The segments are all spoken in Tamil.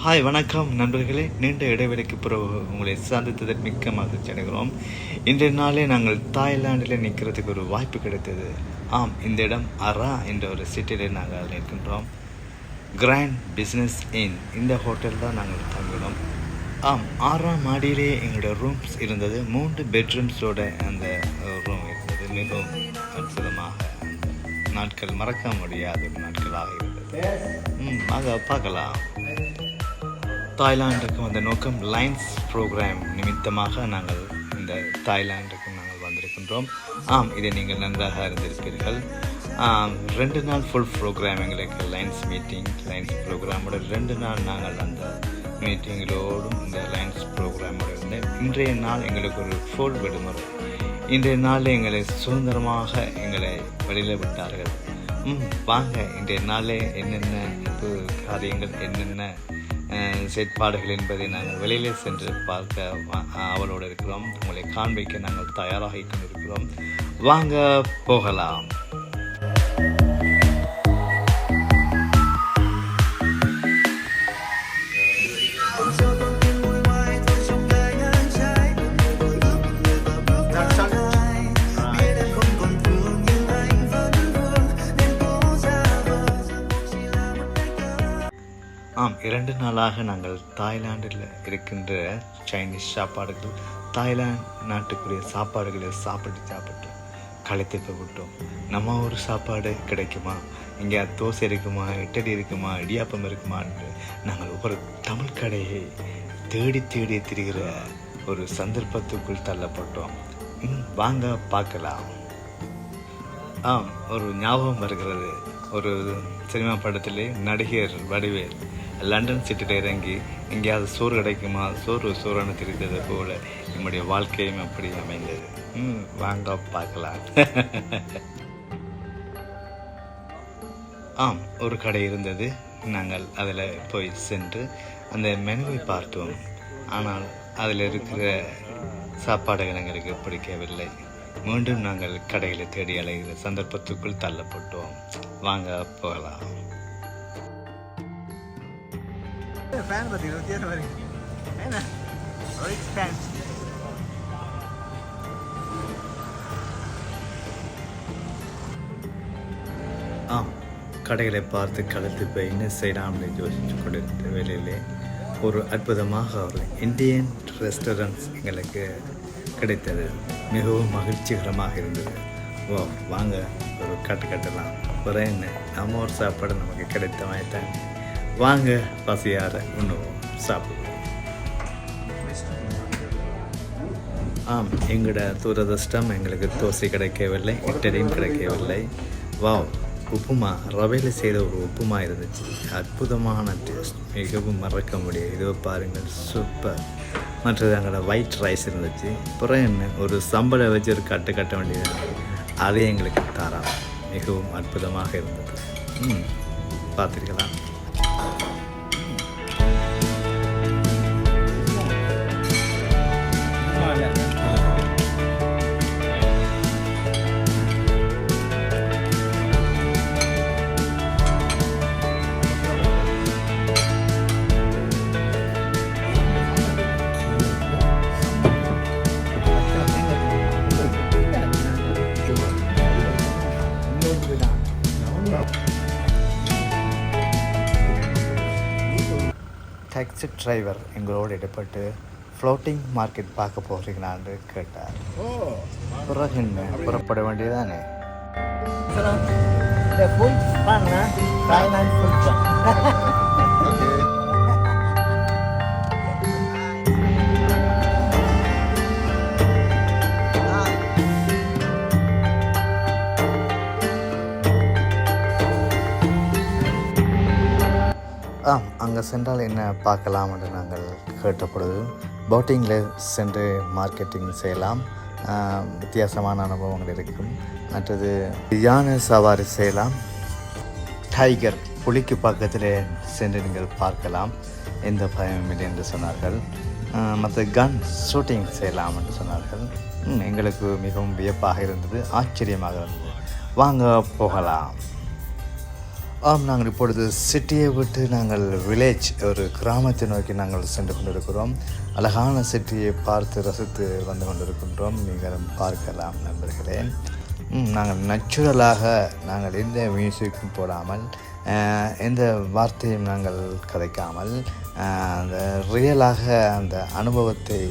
ஹாய் வணக்கம் நண்பர்களே, நீண்ட இடைவெளிக்கு பிறகு உங்களை சந்தித்ததில் மிக்க மகிழ்ச்சி அடைகிறோம். இன்றைய நாளே நாங்கள் தாய்லாண்டில் நிற்கிறதுக்கு ஒரு வாய்ப்பு கிடைத்தது. ஆம், இந்த இடம் அரா என்ற ஒரு சிட்டியில் நாங்கள் நிற்கின்றோம். கிராண்ட் பிஸ்னஸ் இன் இந்த ஹோட்டல் தான் நாங்கள் தங்கினோம். ஆம், 6ஆம் மாடியிலே எங்களுடைய ரூம்ஸ் இருந்தது. 3 பெட்ரூம்ஸோட அந்த ரூம் இருந்தது. மிகவும் அற்புதமாக நாட்கள் மறக்க முடியாத ஒரு நாட்களாக இருந்தது. ஆக பார்க்கலாம். தாய்லாண்டுக்கு வந்த நோக்கம் லைன்ஸ் ப்ரோக்ராம் நிமித்தமாக நாங்கள் இந்த தாய்லாண்டுக்கு நாங்கள் வந்திருக்கின்றோம். ஆம், இதை நீங்கள் நன்றாக அறிந்திருப்பீர்கள். 2 நாள் ஃபுல் ப்ரோக்ராம் எங்களுக்கு லைன்ஸ் மீட்டிங், லைன்ஸ் ப்ரோக்ராமோட 2 நாள் நாங்கள் அந்த மீட்டிங்களோடும் இந்த லைன்ஸ் ப்ரோக்ராமோடு இருந்தேன். இன்றைய நாள் எங்களுக்கு ஒரு ஃபுல் விடுமுறை. இன்றைய நாளில் எங்களை சுதந்திரமாக எங்களை வெளியில் விட்டார்கள். வாங்க, இன்றைய நாளே என்னென்ன காரியங்கள், என்னென்ன செயற்பாடுகள் என்பதை நாங்கள் வெளியிலே சென்று பார்க்க அவளோடு இருக்கிறோம். உங்களை காண்பிக்க நாங்கள் தயாராகி கொண்டிருக்கிறோம். வாங்க போகலாம். ஆம், 2 நாளாக நாங்கள் தாய்லாண்டில் இருக்கின்ற சைனீஸ் சாப்பாடுகள், தாய்லாந்து நாட்டுக்குரிய சாப்பாடுகளை சாப்பிட்டு களைத்து போய்விட்டோம். நம்ம ஒரு சாப்பாடு கிடைக்குமா, இங்கே தோசை இருக்குமா, இட்லி இருக்குமா, இடியாப்பம் இருக்குமா என்று நாங்கள் ஒவ்வொரு தமிழ் கடையை தேடி திரிகிற ஒரு சந்தர்ப்பத்துக்குள் தள்ளப்பட்டோம். வாங்க பார்க்கலாம். ஆம், ஒரு ஞாபகம் வருகிறது. ஒரு சினிமா படத்திலே நடிகர் வடிவேல் லண்டன் சிட்டியில் இறங்கி எங்கேயாவது சோறு கிடைக்குமா, சோறான தெரிந்தது போல நம்முடைய வாழ்க்கையும் அப்படி அமைந்தது. வாங்க பார்க்கலாம். ஆம், ஒரு கடை இருந்தது. நாங்கள் அதில் போய் சென்று அந்த மெனுவை பார்த்தோம். ஆனால் அதில் இருக்கிற சாப்பாடுகள் எங்களுக்கு பிடிக்கவில்லை. மீண்டும் நாங்கள் கடைகளை தேடி அலைகிற சந்தர்ப்பத்துக்குள் தள்ளப்பட்டோம். வாங்க போகலாம். ஆம், கடைகளை பார்த்து கலந்து போய் என்ன செய்யலாம்னு யோசிச்சு கொண்டிருந்த வேலையிலே ஒரு அற்புதமாக ஒரு இந்தியன் ரெஸ்டாரண்ட்ஸ் எங்களுக்கு கிடைத்தது. மிகவும் மகிழ்ச்சிகரமாக இருந்தது. வாங்க ஒரு கட்டலாம். வேறு என்ன, நம்ம ஒரு சாப்பாடு நமக்கு கிடைத்த மாதிரி தான். வாங்க பசியார உண்ணுவோம், சாப்பிடுவோம். ஆம், எங்களோட துரதிர்ஷ்டம், எங்களுக்கு தோசை கிடைக்கவில்லை, இட்லியும் கிடைக்கவில்லை. உப்புமா, ரவையில் செய்த ஒரு உப்புமா இருந்துச்சு. அற்புதமான டேஸ்ட், மிகவும் மறக்க முடியாது. இதோ பாருங்கள், சூப்பர். மற்றது எங்களோட ஒயிட் ரைஸ் இருந்துச்சு. அப்புறம் என்ன, ஒரு சம்பளை வச்சு ஒரு கட்ட வேண்டியது, அது எங்களுக்கு தாராளம். மிகவும் அற்புதமாக இருந்தது. பார்த்துருக்கலாம். டாக்ஸி டிரைவர் எங்களோடு இடப்பட்டு ஃப்ளோட்டிங் மார்க்கெட் பார்க்க போகிறீங்களான்னு கேட்டார். பிறகு என்ன, புறப்பட வேண்டியதானே. அங்கே சென்றால் என்ன பார்க்கலாம் என்று நாங்கள் கேட்டபொழுது, போட்டிங்கில் சென்று மார்க்கெட்டிங் செய்யலாம், வித்தியாசமான அனுபவங்கள் இருக்கும். மற்றது யானை சவாரி செய்யலாம், டைகர் புலிக்கு பக்கத்தில் சென்று நீங்கள் பார்க்கலாம், எந்த பயமும் இல்லை என்று சொன்னார்கள். மற்ற கன் ஷூட்டிங் செய்யலாம் என்று சொன்னார்கள். எங்களுக்கு மிகவும் வியப்பாக இருந்தது, ஆச்சரியமாக இருந்தது. வாங்க போகலாம். ஆம், நாங்கள் இப்பொழுது சிட்டியை விட்டு நாங்கள் வில்லேஜ் ஒரு கிராமத்தை நோக்கி நாங்கள் சென்று கொண்டிருக்கிறோம். அழகான சிட்டியை பார்த்து ரசித்து வந்து கொண்டிருக்கின்றோம். நீங்கள் பார்க்கலாம் நண்பர்களே. நாங்கள் நேச்சுரலாக நாங்கள் எந்த மியூசிக்கும் போடாமல் எந்த வார்த்தையும் நாங்கள் கதைக்காமல் அந்த ரியலாக அந்த அனுபவத்தை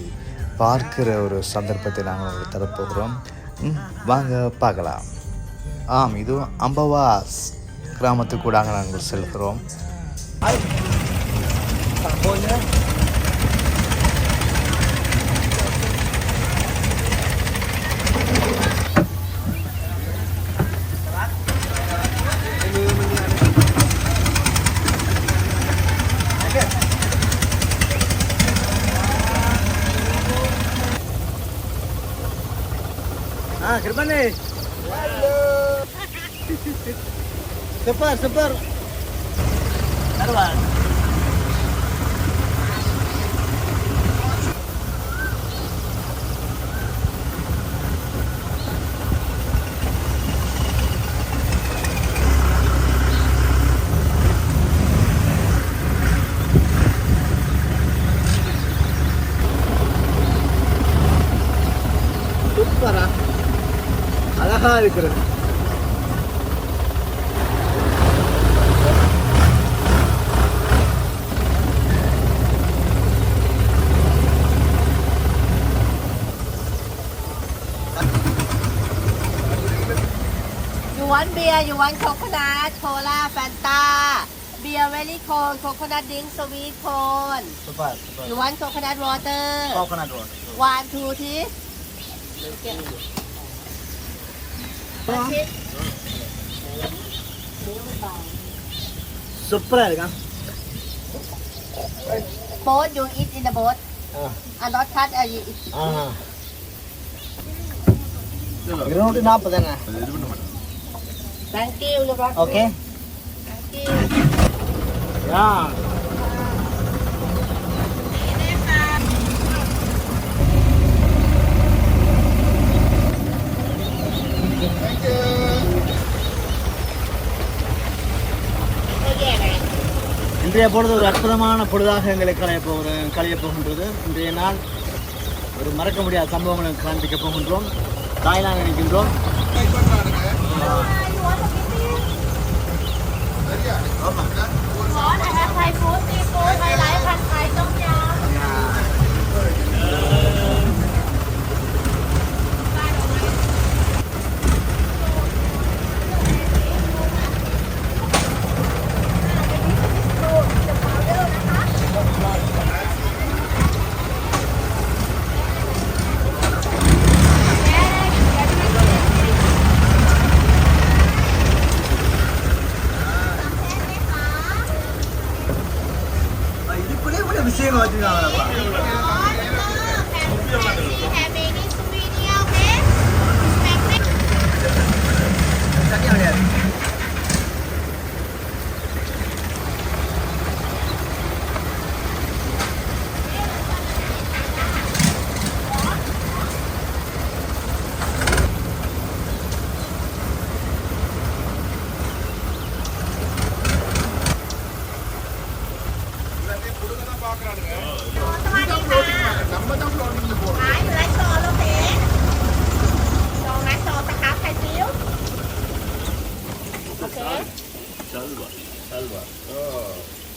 பார்க்கிற ஒரு சந்தர்ப்பத்தை நாங்கள் உங்களுக்கு தரப்போகிறோம். வாங்க பார்க்கலாம். ஆம், இதுவும் அம்பவாஸ் கிராமத்துக்கூடாக நாங்கள் செல்கிறோம். Kerbane. Super. Tarwan. Super. அழகா இருக்கிறது. You want beer? You want coconut, cola, Fanta. Beer very cold, coconut drink sweet cone. Super. You want coconut water? Coconut water. 1, 2, 3. That's it. சூப்பரா இருக்கா? Boat, you eat in the boat. And not cut. இருநூற்றி 40 தானே? Thank you. Okay. Thank you. யா. இன்றைய பொழுது ஒரு அற்புதமான பொழுதாக எங்களை களைய போகின்றது. இன்றைய நாள் ஒரு மறக்க முடியாத சம்பவங்களை காண்பிக்க போகின்றோம். தாய்லாந்து நினைக்கின்றோம். விஷயம் வச்சுருக்காங்க.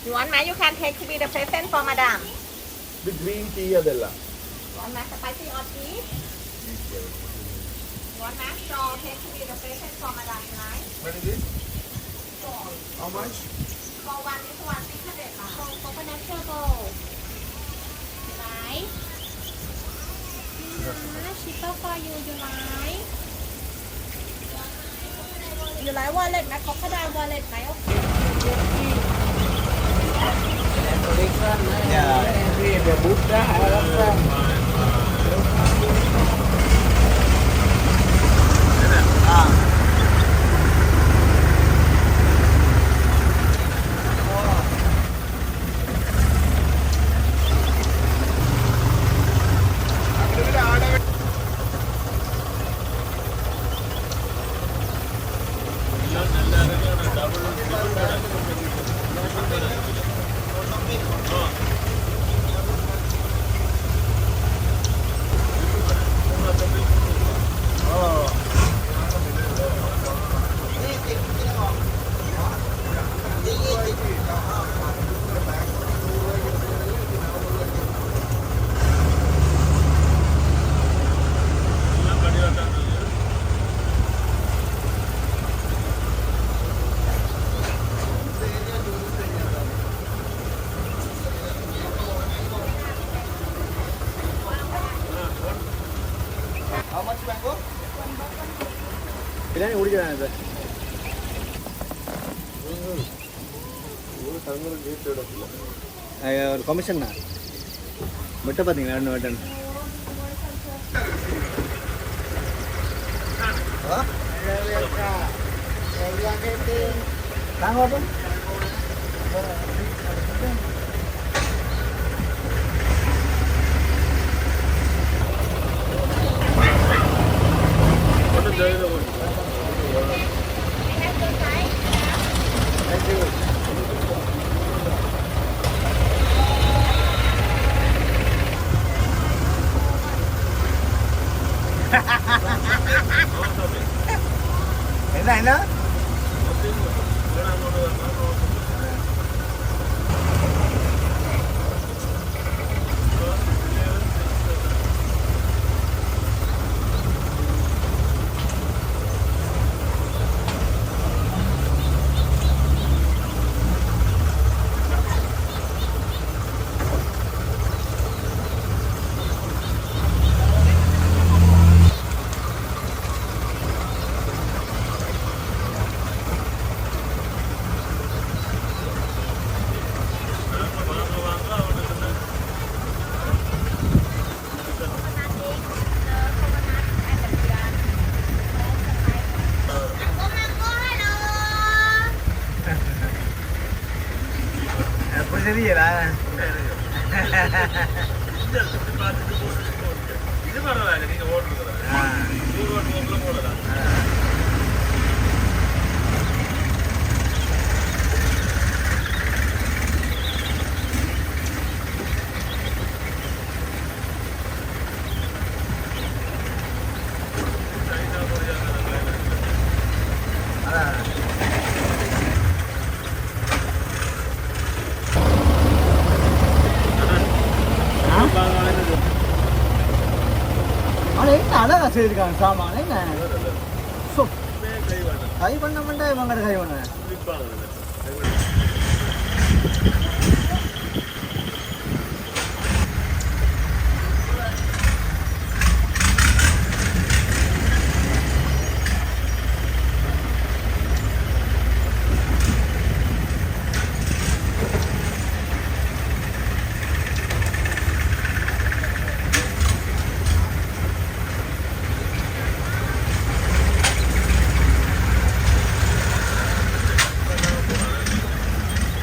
You want, you can take to be the present for madam. The green tea adella. Want spicy or tea? Want so take to be the present for madam tonight. What is it? How much? For one is 1,600 baht. For coconut turbo. Right? Cheaper for you, you like? You like wallet, my crocodile wallet, my biryani குடிக்கிறேன் இப்போ ஒரு கமிஷன் தான் வெட்ட பார்த்தீங்களா ரெண்டு வெட்டணும் நாங்கள் பார்ப்போம் என்ன தெரியல இது பரவாயில்ல நீங்க ஓடுறதா அழகா செய்திருக்காங்க சாமான என்ன கை பண்ண மாட்டா இவங்க கை பண்ண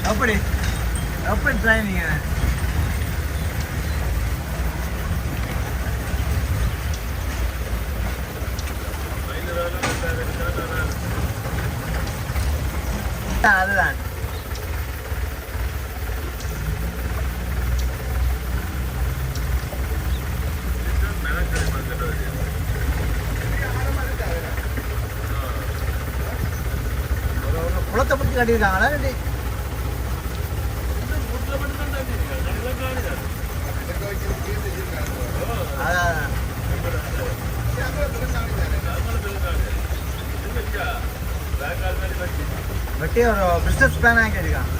அப்படி ட்ரைனிங்க அதுதான் குளத்தை பற்றி காட்டியிருக்காங்களா வெட்டி ஒரு பிஸ்னஸ் பிளான் ஆக்கியிருக்கான்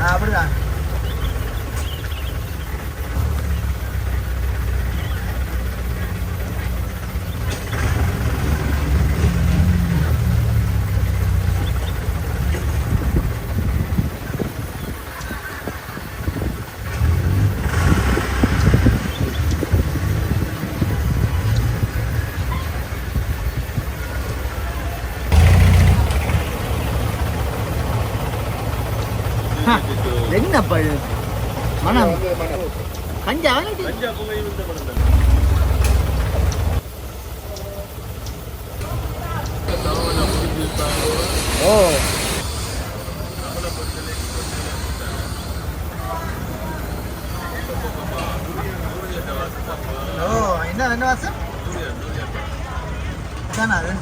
அப்படிதான் என்னப்பா இது மனம் கஞ்சா ஓ ஓ என்ன வாசம் தானே அது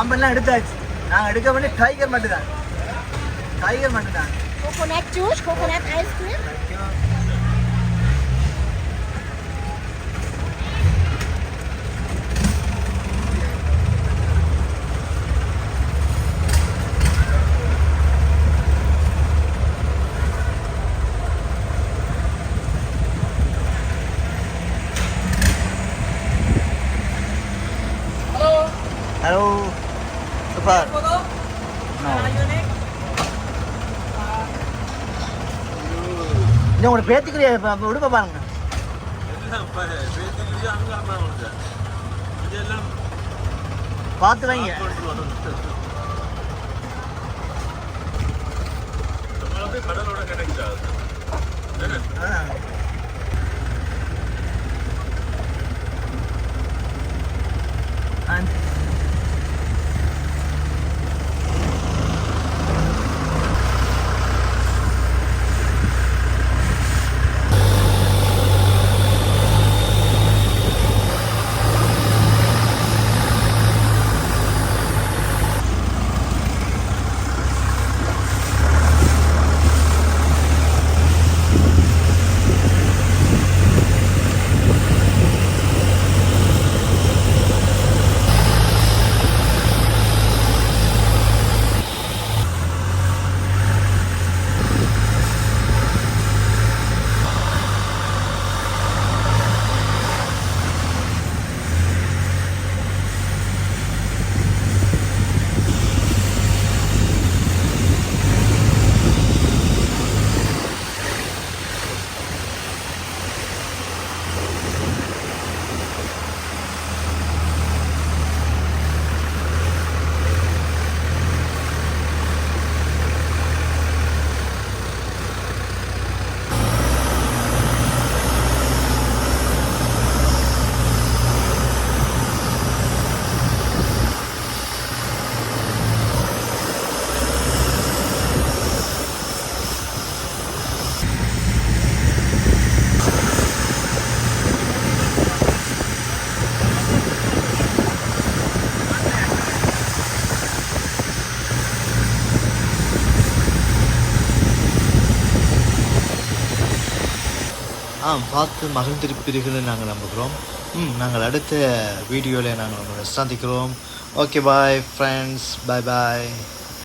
பாம்பெல்லாம் எடுத்தாச்சு. நாங்கள் எடுக்க வேண்டிய டைகர் மட்டும்தான். டைகர் மட்டும்தான். Coconut juice, coconut ice cream. Hello. Super. No. இந்த உங்களோட பேத்திக்குரிய உடுப்ப பாருங்க. பார்த்து வைங்க. பார்த்து மகிழ்ந்திருப்பீர்கள்னு நாங்கள் நம்புகிறோம். நாங்கள் அடுத்த வீடியோவில் நாங்கள் உங்களை சந்திக்கிறோம். ஓகே பாய் ஃப்ரெண்ட்ஸ், பாய் பாய்.